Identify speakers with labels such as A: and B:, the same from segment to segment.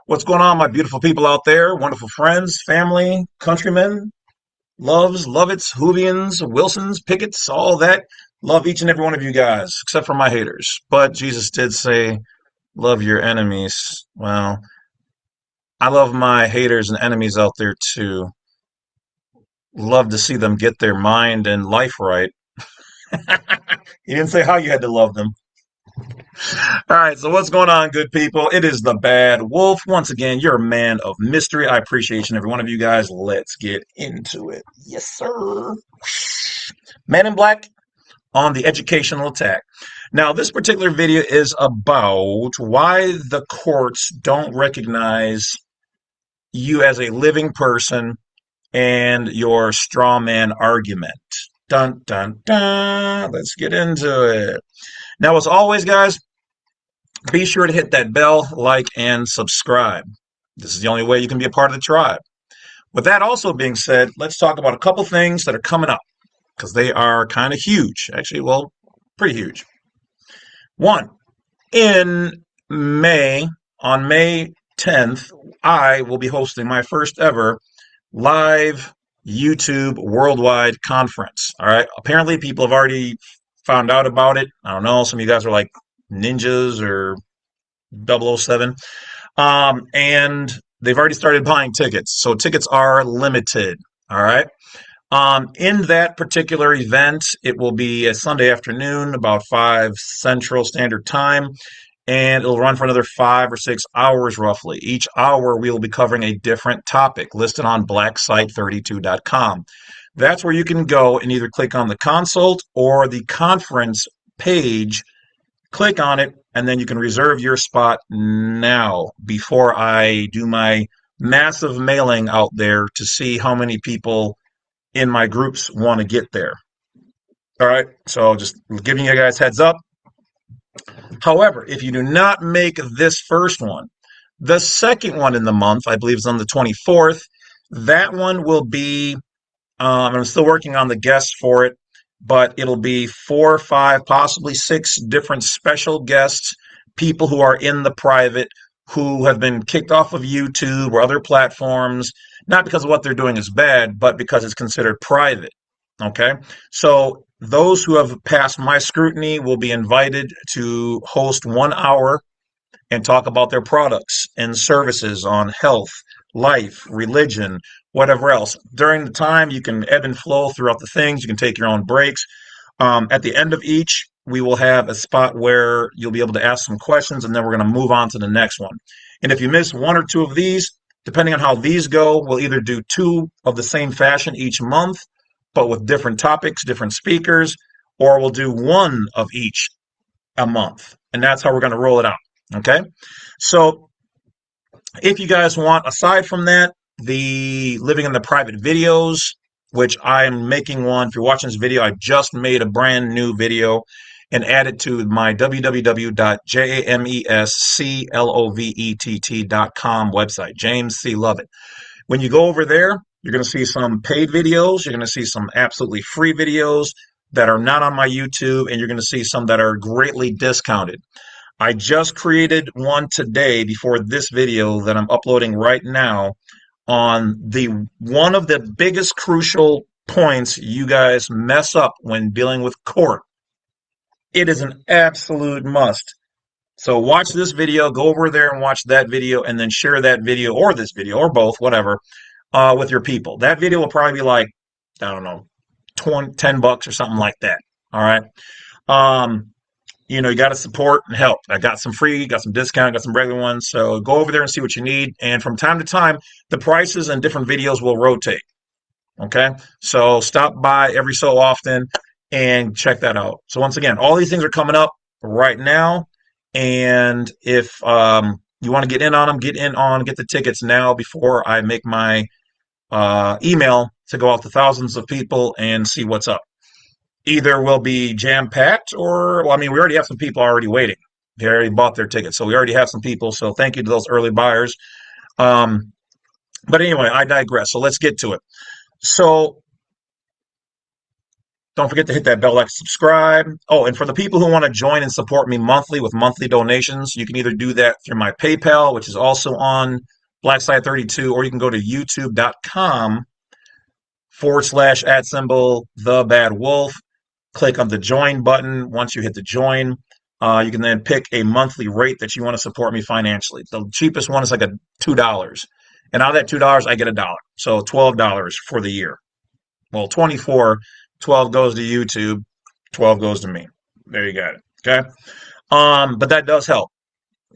A: What's going on, my beautiful people out there? Wonderful friends, family, countrymen, loves, Lovets, Hoovians, Wilsons, Pickets, all that. Love each and every one of you guys, except for my haters. But Jesus did say, love your enemies. Well, I love my haters and enemies out there too. Love to see them get their mind and life right. He didn't say how you had to love them. All right, so what's going on, good people? It is the Bad Wolf. Once again, you're a man of mystery. I appreciate each and every one of you guys. Let's get into it. Yes, sir. Man in Black on the educational attack. Now, this particular video is about why the courts don't recognize you as a living person and your straw man argument. Dun, dun, dun. Let's get into it. Now, as always, guys, be sure to hit that bell, like, and subscribe. This is the only way you can be a part of the tribe. With that also being said, let's talk about a couple things that are coming up because they are kind of huge. Actually, well, pretty huge. One, in May, on May 10th, I will be hosting my first ever live YouTube worldwide conference. All right. Apparently, people have already found out about it. I don't know. Some of you guys are like ninjas or 007. And they've already started buying tickets. So tickets are limited. All right. In that particular event, it will be a Sunday afternoon, about 5 Central Standard Time, and it'll run for another 5 or 6 hours roughly. Each hour, we will be covering a different topic listed on blacksite32.com. That's where you can go and either click on the consult or the conference page, click on it, and then you can reserve your spot now before I do my massive mailing out there to see how many people in my groups want to get there. All right, so just giving you guys heads up. However, if you do not make this first one, the second one in the month, I believe is on the 24th, that one will be, I'm still working on the guests for it, but it'll be 4 or 5, possibly 6 different special guests, people who are in the private, who have been kicked off of YouTube or other platforms, not because of what they're doing is bad, but because it's considered private. Okay? So those who have passed my scrutiny will be invited to host 1 hour and talk about their products and services on health, life, religion, whatever else. During the time, you can ebb and flow throughout the things. You can take your own breaks. At the end of each, we will have a spot where you'll be able to ask some questions, and then we're going to move on to the next one. And if you miss 1 or 2 of these, depending on how these go, we'll either do 2 of the same fashion each month, but with different topics, different speakers, or we'll do 1 of each a month. And that's how we're going to roll it out. Okay? So if you guys want, aside from that, the living in the private videos, which I am making one. If you're watching this video, I just made a brand new video and added to my www.jamesclovett.com website, James C Lovett. When you go over there, you're going to see some paid videos. You're going to see some absolutely free videos that are not on my YouTube, and you're going to see some that are greatly discounted. I just created one today before this video that I'm uploading right now on the one of the biggest crucial points you guys mess up when dealing with court. It is an absolute must. So watch this video, go over there and watch that video, and then share that video or this video or both, whatever, with your people. That video will probably be like, I don't know, $10 or something like that. All right. You got to support and help. I got some free, got some discount, got some regular ones. So go over there and see what you need. And from time to time, the prices and different videos will rotate. Okay. So stop by every so often and check that out. So once again, all these things are coming up right now. And if you want to get in on them, get the tickets now before I make my email to go out to thousands of people and see what's up. Either will be jam-packed or, well, I mean, we already have some people already waiting. They already bought their tickets. So we already have some people. So thank you to those early buyers. But anyway, I digress. So let's get to it. So Don't forget to hit that bell, like, subscribe. Oh, and for the people who want to join and support me monthly with monthly donations, you can either do that through my PayPal, which is also on Blackside32, or you can go to youtube.com/@ the Badwolf. Click on the join button. Once you hit the join, you can then pick a monthly rate that you want to support me financially. The cheapest one is like $2. And out of that $2, I get $1. So $12 for the year. Well, 24, 12 goes to YouTube, 12 goes to me. There you got it. Okay. But that does help.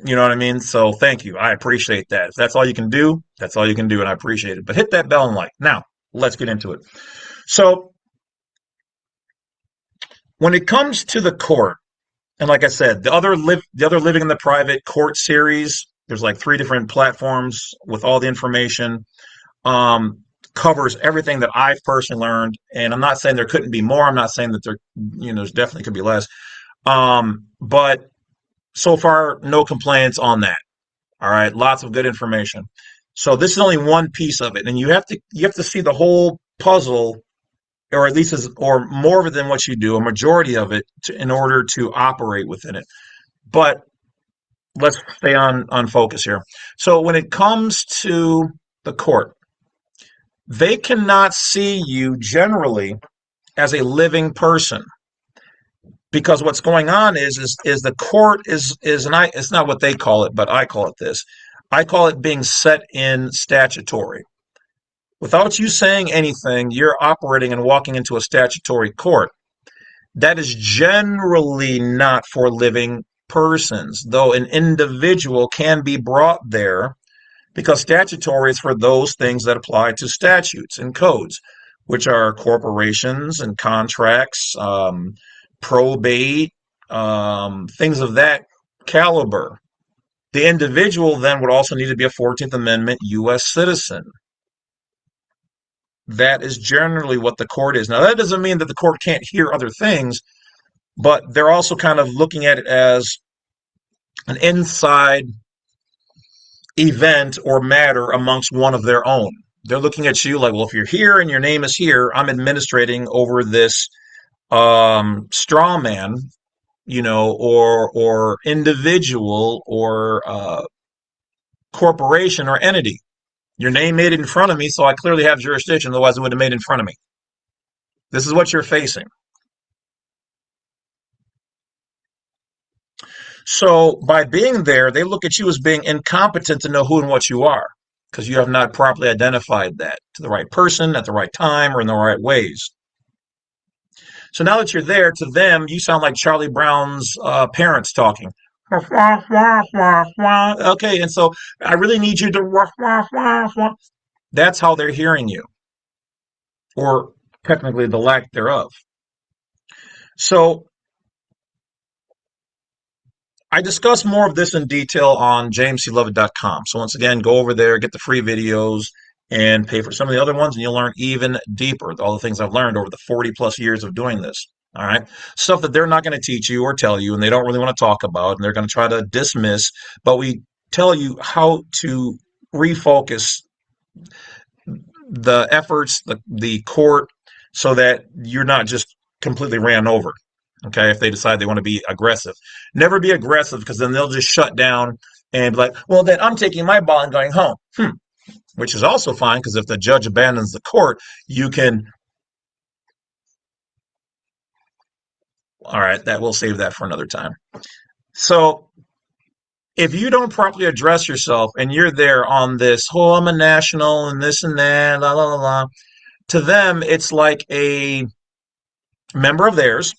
A: You know what I mean? So thank you. I appreciate that. If that's all you can do, that's all you can do, and I appreciate it. But hit that bell and like. Now, let's get into it. So when it comes to the court, and like I said, the other Living in the Private Court series, there's like 3 different platforms with all the information. Covers everything that I've personally learned, and I'm not saying there couldn't be more. I'm not saying that there's definitely could be less. But so far, no complaints on that. All right, lots of good information. So this is only one piece of it, and you have to see the whole puzzle, or at least or more of it than what you do, a majority of it, in order to operate within it. But let's stay on focus here. So when it comes to the court, they cannot see you generally as a living person, because what's going on is the court is it's not what they call it, but I call it this. I call it being set in statutory. Without you saying anything, you're operating and walking into a statutory court. That is generally not for living persons, though an individual can be brought there, because statutory is for those things that apply to statutes and codes, which are corporations and contracts, probate, things of that caliber. The individual then would also need to be a 14th Amendment U.S. citizen. That is generally what the court is. Now, that doesn't mean that the court can't hear other things, but they're also kind of looking at it as an inside event or matter amongst one of their own. They're looking at you like, well, if you're here and your name is here, I'm administrating over this straw man, or individual or corporation or entity. Your name made it in front of me, so I clearly have jurisdiction. Otherwise, it would have made it in front of me. This is what you're facing. So by being there, they look at you as being incompetent to know who and what you are, because you have not properly identified that to the right person at the right time or in the right ways. So now that you're there, to them, you sound like Charlie Brown's parents talking. Okay, and so I really need you to. That's how they're hearing you, or technically the lack thereof. So I discuss more of this in detail on jamesclovett.com. So once again, go over there, get the free videos, and pay for some of the other ones, and you'll learn even deeper all the things I've learned over the 40 plus years of doing this. All right. Stuff that they're not going to teach you or tell you, and they don't really want to talk about, and they're going to try to dismiss. But we tell you how to refocus the efforts, the court, so that you're not just completely ran over. Okay. If they decide they want to be aggressive, never be aggressive, because then they'll just shut down and be like, well, then I'm taking my ball and going home. Which is also fine, because if the judge abandons the court, you can. All right, that we'll save that for another time. So if you don't properly address yourself and you're there on this, oh, I'm a national and this and that, la, la, la, la, to them, it's like a member of theirs,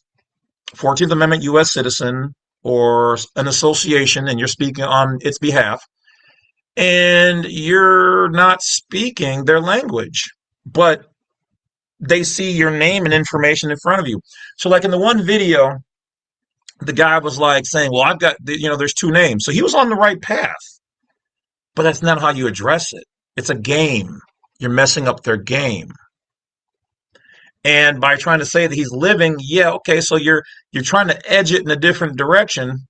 A: 14th Amendment U.S. citizen, or an association, and you're speaking on its behalf, and you're not speaking their language, but they see your name and information in front of you. So like in the one video, the guy was like saying, well, I've got, there's 2 names. So he was on the right path, but that's not how you address it. It's a game. You're messing up their game. And by trying to say that he's living, yeah, okay, so you're trying to edge it in a different direction,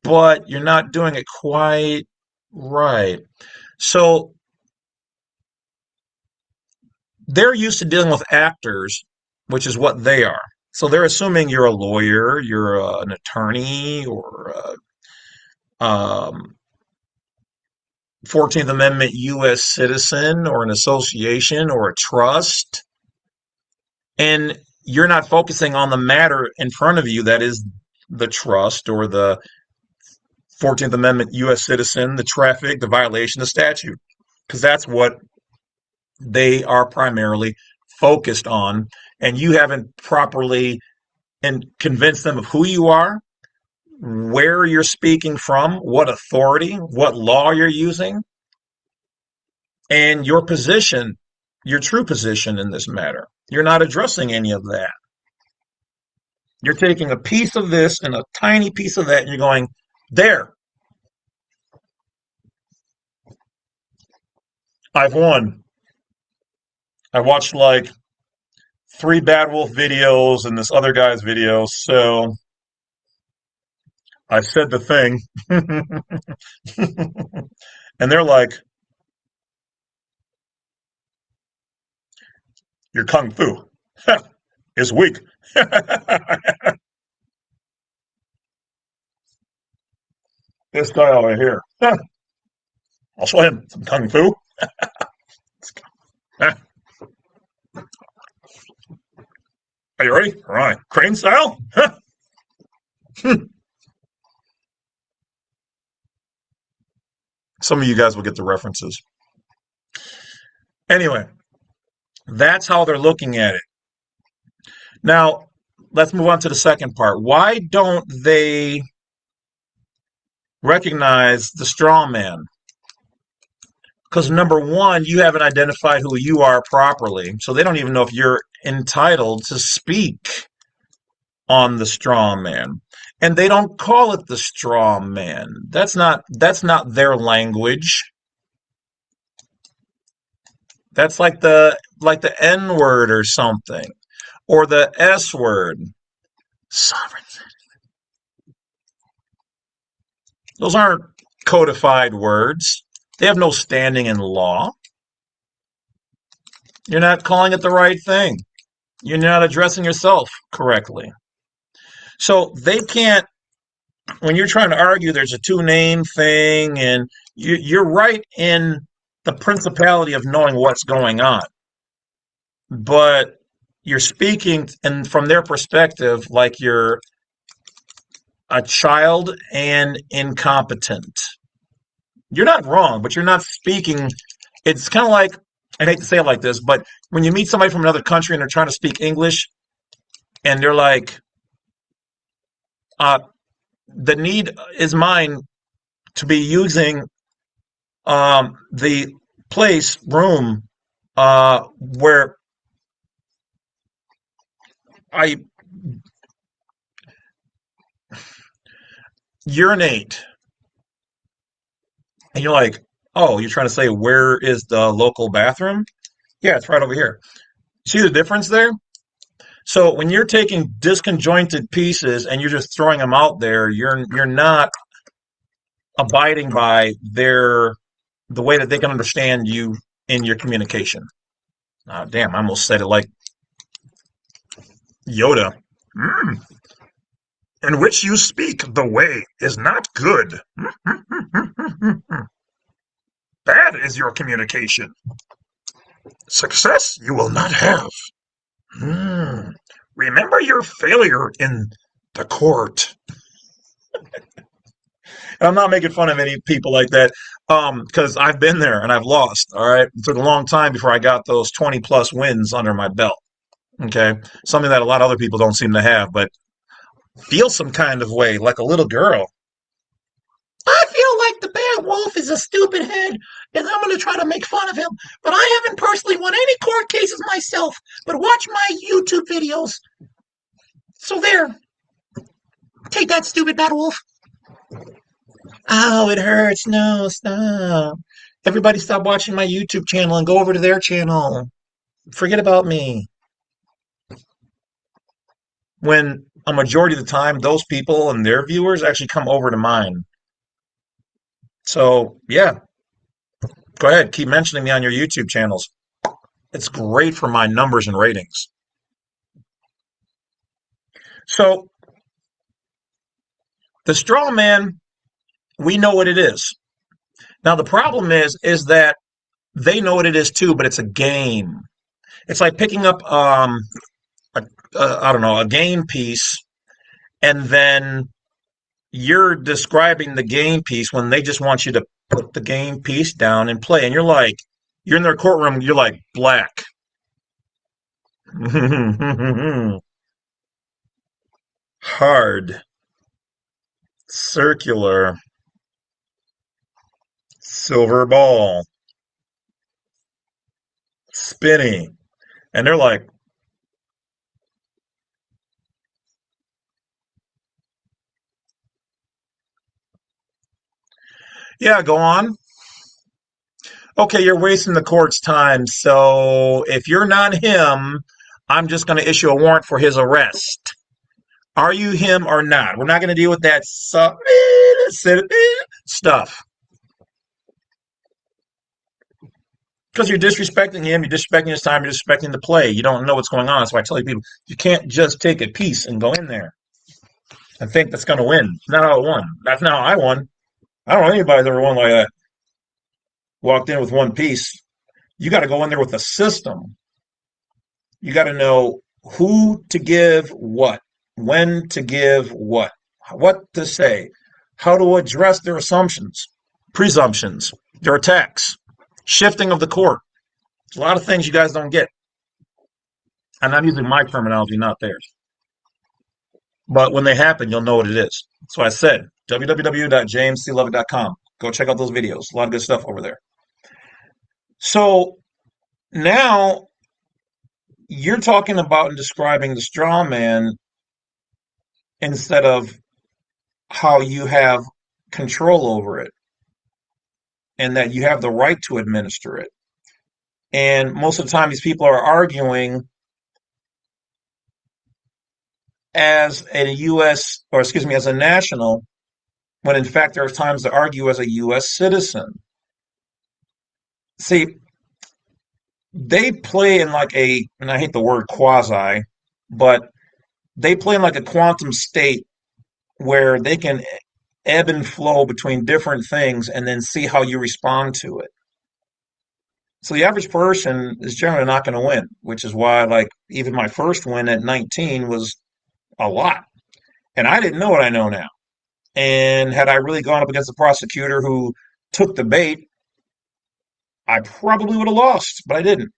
A: but you're not doing it quite right. So they're used to dealing with actors which is what they are. So they're assuming you're a lawyer, you're an attorney, or 14th Amendment U.S. citizen, or an association, or a trust, and you're not focusing on the matter in front of you, that is the trust or the 14th Amendment U.S. citizen, the traffic, the violation, the statute, because that's what they are primarily focused on, and you haven't properly and convinced them of who you are, where you're speaking from, what authority, what law you're using, and your position, your true position in this matter. You're not addressing any of that. You're taking a piece of this and a tiny piece of that, and you're going, there, I've won. I watched like 3 Badwolf videos and this other guy's video, so I said the thing. And they're like, your kung fu is weak. This guy over here, I'll show him some kung fu. Are you ready? All right. Crane style? Some of you guys will get the references. Anyway, that's how they're looking at it. Now, let's move on to the second part. Why don't they recognize the straw man? Because number one, you haven't identified who you are properly, so they don't even know if you're entitled to speak on the straw man. And they don't call it the straw man. That's not their language. That's like the N word or something, or the S word. Sovereign. Those aren't codified words. They have no standing in law. You're not calling it the right thing. You're not addressing yourself correctly. So they can't, when you're trying to argue there's a two-name thing, and you're right in the principality of knowing what's going on. But you're speaking, and from their perspective, like you're a child and incompetent. You're not wrong, but you're not speaking. It's kind of like, I hate to say it like this, but when you meet somebody from another country and they're trying to speak English, and they're like, the need is mine to be using the room, where I urinate. And you're like, oh, you're trying to say, where is the local bathroom? Yeah, it's right over here. See the difference there? So when you're taking disconjointed pieces and you're just throwing them out there, you're not abiding by the way that they can understand you in your communication. Damn, I almost said it like Yoda. In which you speak the way is not good. Bad is your communication. Success you will not have. Remember your failure in the court. And I'm not making fun of any people like that, because I've been there and I've lost. All right, it took a long time before I got those 20 plus wins under my belt. Okay, something that a lot of other people don't seem to have, but feel some kind of way, like a little girl. I feel like the Badwolf is a stupid head, and I'm going to try to make fun of him. But I haven't personally won any court cases myself, but watch my YouTube videos. So there. Take that, stupid Badwolf. Oh, it hurts. No, stop. Everybody stop watching my YouTube channel and go over to their channel. Forget about me. When a majority of the time, those people and their viewers actually come over to mine. So, yeah, go ahead. Keep mentioning me on your YouTube channels. It's great for my numbers and ratings. So the straw man, we know what it is. Now the problem is that they know what it is too, but it's a game. It's like picking up a, I don't know, a game piece, and then you're describing the game piece when they just want you to put the game piece down and play. And you're like, you're in their courtroom, you're like, black. Hard, circular, silver ball, spinny. And they're like, yeah, go on. Okay, you're wasting the court's time. So if you're not him, I'm just going to issue a warrant for his arrest. Are you him or not? We're not going to deal with that stuff because you're disrespecting him, you're disrespecting his time, you're disrespecting the play. You don't know what's going on. That's why I tell you people you can't just take a piece and go in there and think that's going to win. It's not how it won. That's not how I won. I don't know anybody's ever won like that. Walked in with one piece. You got to go in there with a system. You got to know who to give what, when to give what to say, how to address their assumptions, presumptions, their attacks, shifting of the court. There's a lot of things you guys don't get. And I'm using my terminology, not theirs. But when they happen, you'll know what it is. So I said www.jamesclovett.com. Go check out those videos. A lot of good stuff over there. So now you're talking about and describing the straw man instead of how you have control over it and that you have the right to administer it. And most of the time, these people are arguing as a U.S. or excuse me, as a national, when in fact there are times to argue as a U.S. citizen. See, they play in like a, and I hate the word quasi, but they play in like a quantum state where they can ebb and flow between different things and then see how you respond to it. So the average person is generally not going to win, which is why, like, even my first win at 19 was a lot. And I didn't know what I know now. And had I really gone up against a prosecutor who took the bait, I probably would have lost, but I didn't.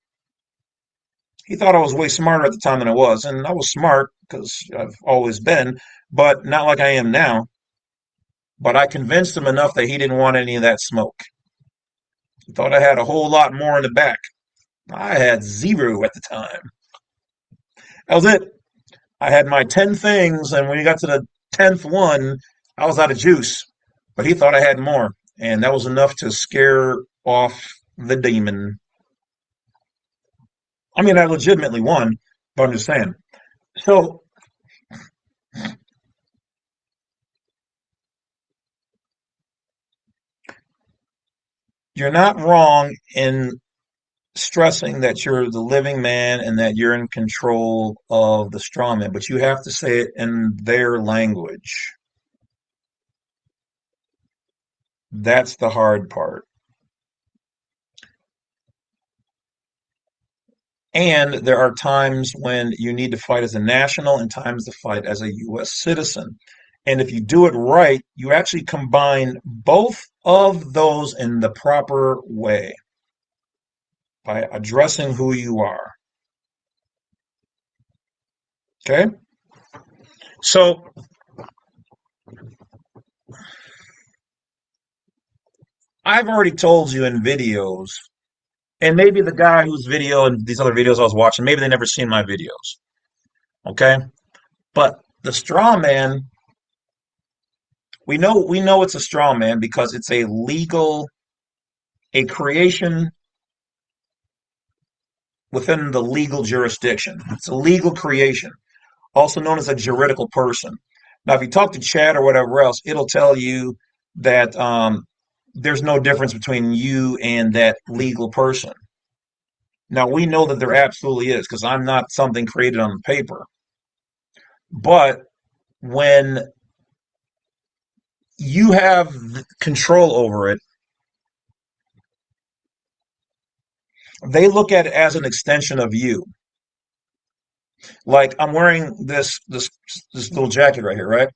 A: He thought I was way smarter at the time than I was. And I was smart because I've always been, but not like I am now. But I convinced him enough that he didn't want any of that smoke. He thought I had a whole lot more in the back. I had zero at the time. That was it. I had my 10 things, and when we got to the 10th one, I was out of juice. But he thought I had more, and that was enough to scare off the demon. I mean, I legitimately won, but I'm just saying. So you're not wrong in stressing that you're the living man and that you're in control of the straw man, but you have to say it in their language. That's the hard part. And there are times when you need to fight as a national and times to fight as a U.S. citizen. And if you do it right, you actually combine both of those in the proper way by addressing who you are. Okay? So I've already told you in videos, and maybe the guy whose video and these other videos I was watching, maybe they never seen my videos. Okay? But the straw man, we know it's a straw man because it's a creation within the legal jurisdiction. It's a legal creation, also known as a juridical person. Now, if you talk to Chad or whatever else, it'll tell you that there's no difference between you and that legal person. Now, we know that there absolutely is because I'm not something created on the paper. But when you have control over it, they look at it as an extension of you. Like I'm wearing this little jacket right here, right?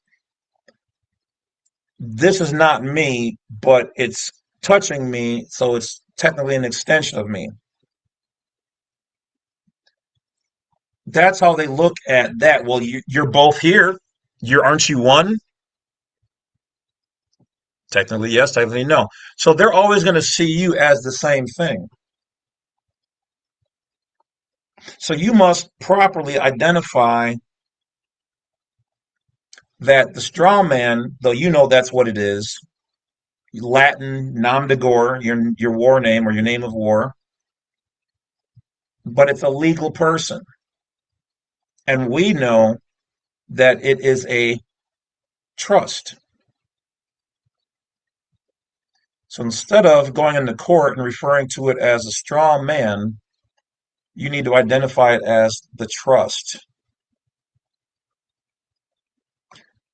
A: This is not me, but it's touching me, so it's technically an extension of me. That's how they look at that. Well, you're both here. You're aren't you one? Technically, yes. Technically, no. So they're always going to see you as the same thing. So you must properly identify that the straw man, though you know that's what it is, Latin nom de gore, your war name or your name of war, but it's a legal person, and we know that it is a trust. So instead of going into court and referring to it as a straw man, you need to identify it as the trust.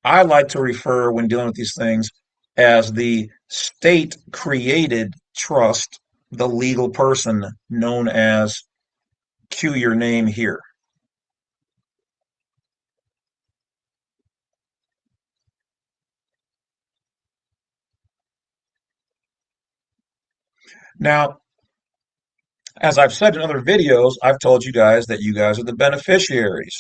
A: I like to refer, when dealing with these things, as the state created trust, the legal person known as cue your name here. Now, as I've said in other videos, I've told you guys that you guys are the beneficiaries.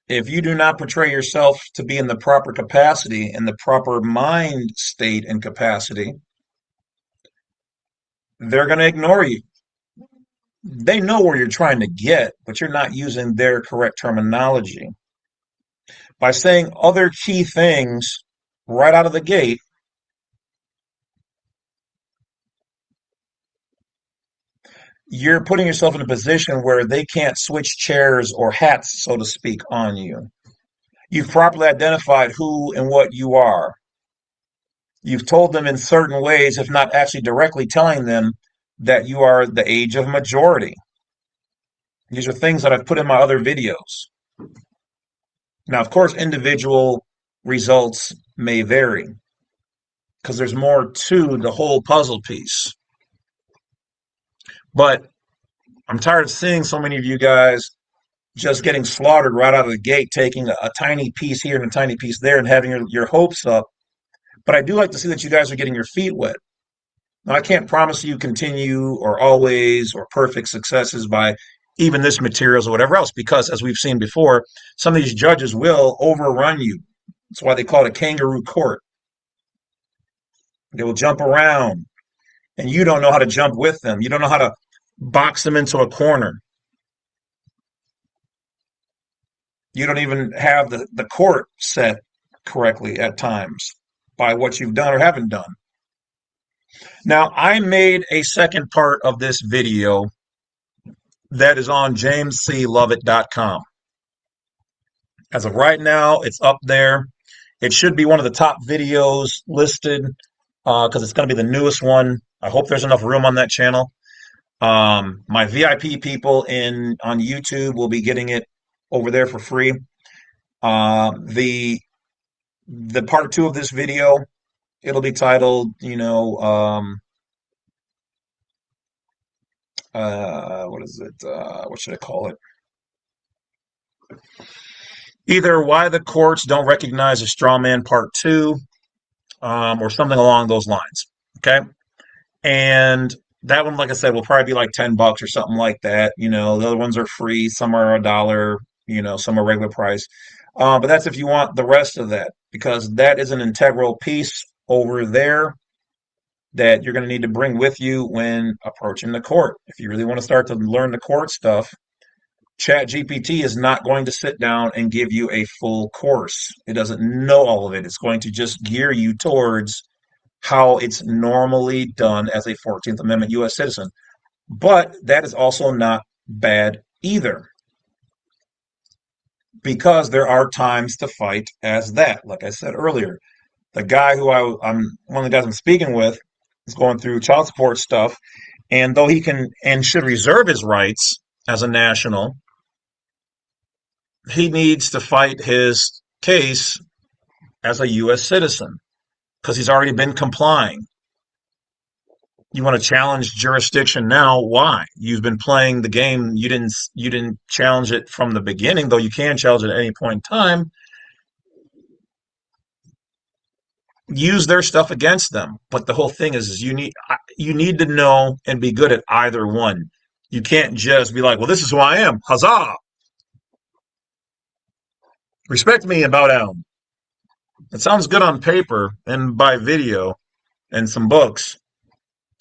A: If you do not portray yourself to be in the proper capacity, in the proper mind state and capacity, they're going to ignore you. They know where you're trying to get, but you're not using their correct terminology. By saying other key things right out of the gate, you're putting yourself in a position where they can't switch chairs or hats, so to speak, on you. You've properly identified who and what you are. You've told them in certain ways, if not actually directly telling them, that you are the age of majority. These are things that I've put in my other videos. Now, of course, individual results may vary because there's more to the whole puzzle piece. But I'm tired of seeing so many of you guys just getting slaughtered right out of the gate, taking a tiny piece here and a tiny piece there and having your hopes up. But I do like to see that you guys are getting your feet wet. Now, I can't promise you continue or always or perfect successes by even this materials or whatever else, because as we've seen before, some of these judges will overrun you. That's why they call it a kangaroo court. They will jump around, and you don't know how to jump with them. You don't know how to box them into a corner. You don't even have the court set correctly at times by what you've done or haven't done. Now, I made a second part of this video that is on jamesclovett.com. As of right now, it's up there. It should be one of the top videos listed because it's going to be the newest one. I hope there's enough room on that channel. My VIP people on YouTube will be getting it over there for free. The part two of this video, it'll be titled, what is it? What should I call it? Either why the courts don't recognize a straw man part two, or something along those lines. Okay. And that one, like I said, will probably be like $10 or something like that. The other ones are free. Some are $1, some are regular price. But that's if you want the rest of that, because that is an integral piece over there that you're going to need to bring with you when approaching the court. If you really want to start to learn the court stuff, ChatGPT is not going to sit down and give you a full course. It doesn't know all of it. It's going to just gear you towards how it's normally done as a 14th Amendment U.S. citizen. But that is also not bad either, because there are times to fight as that. Like I said earlier, the guy who I'm one of the guys I'm speaking with is going through child support stuff, and though he can and should reserve his rights as a national, he needs to fight his case as a U.S. citizen because he's already been complying. You want to challenge jurisdiction now? Why? You've been playing the game. You didn't challenge it from the beginning, though you can challenge it at any point in time. Use their stuff against them. But the whole thing is you need to know and be good at either one. You can't just be like, well, this is who I am. Huzzah! Respect me and bow down. It sounds good on paper and by video and some books,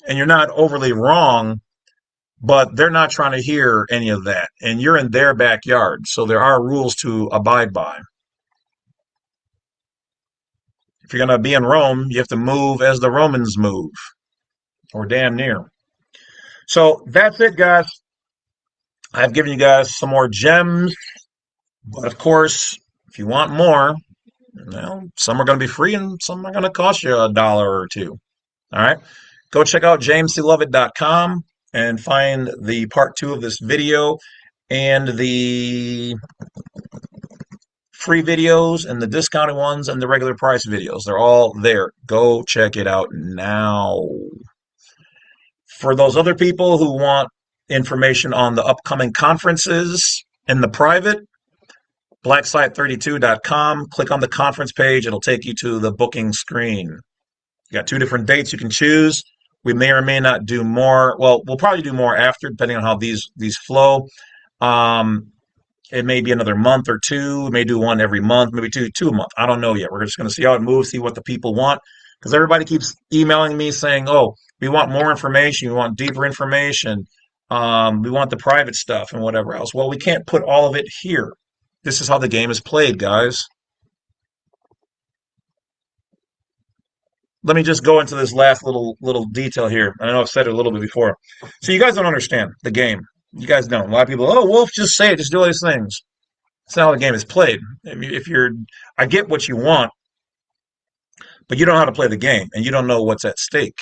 A: and you're not overly wrong, but they're not trying to hear any of that. And you're in their backyard, so there are rules to abide by. If you're going to be in Rome, you have to move as the Romans move, or damn near. So that's it, guys. I've given you guys some more gems, but of course, if you want more, well, some are going to be free and some are going to cost you $1 or two. All right. Go check out jamesclovett.com and find the part 2 of this video and the free videos and the discounted ones and the regular price videos. They're all there. Go check it out now. For those other people who want information on the upcoming conferences in the private, blacksite32.com. Click on the conference page. It'll take you to the booking screen. You got 2 different dates you can choose. We may or may not do more. Well, we'll probably do more after, depending on how these flow. It may be another month or 2. We may do one every month, maybe two a month. I don't know yet. We're just going to see how it moves, see what the people want. Because everybody keeps emailing me saying, oh, we want more information. We want deeper information. We want the private stuff and whatever else. Well, we can't put all of it here. This is how the game is played, guys. Let me just go into this last little detail here. I know I've said it a little bit before. So you guys don't understand the game. You guys don't. A lot of people, oh, Wolf, just say it. Just do all these things. That's not how the game is played. I get what you want, but you don't know how to play the game, and you don't know what's at stake.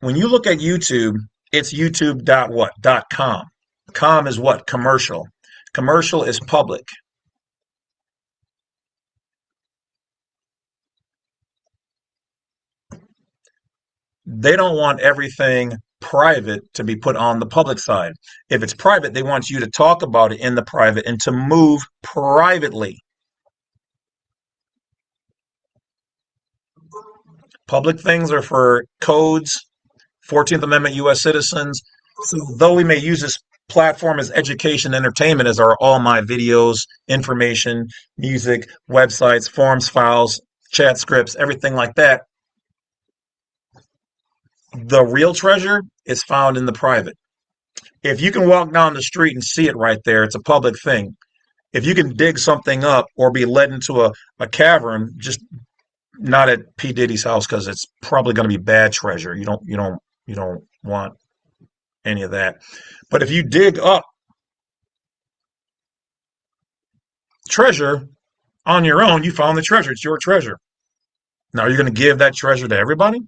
A: When you look at YouTube, it's youtube.what.com. Com is what? Commercial. Commercial is public. They don't want everything private to be put on the public side. If it's private, they want you to talk about it in the private and to move privately. Public things are for codes, 14th Amendment U.S. citizens. So though we may use this platform as education, entertainment, as are all my videos, information, music, websites, forms, files, chat scripts, everything like that, the real treasure is found in the private. If you can walk down the street and see it right there, it's a public thing. If you can dig something up or be led into a cavern, just not at P. Diddy's house, because it's probably going to be bad treasure. You don't want any of that. But if you dig up treasure on your own, you found the treasure. It's your treasure. Now, are you going to give that treasure to everybody?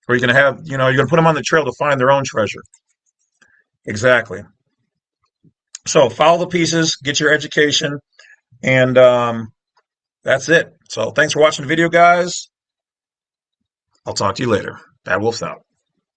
A: Or are you going to have, you're going to put them on the trail to find their own treasure? Exactly. So follow the pieces, get your education, and that's it. So thanks for watching the video, guys. I'll talk to you later. Badwolf's out.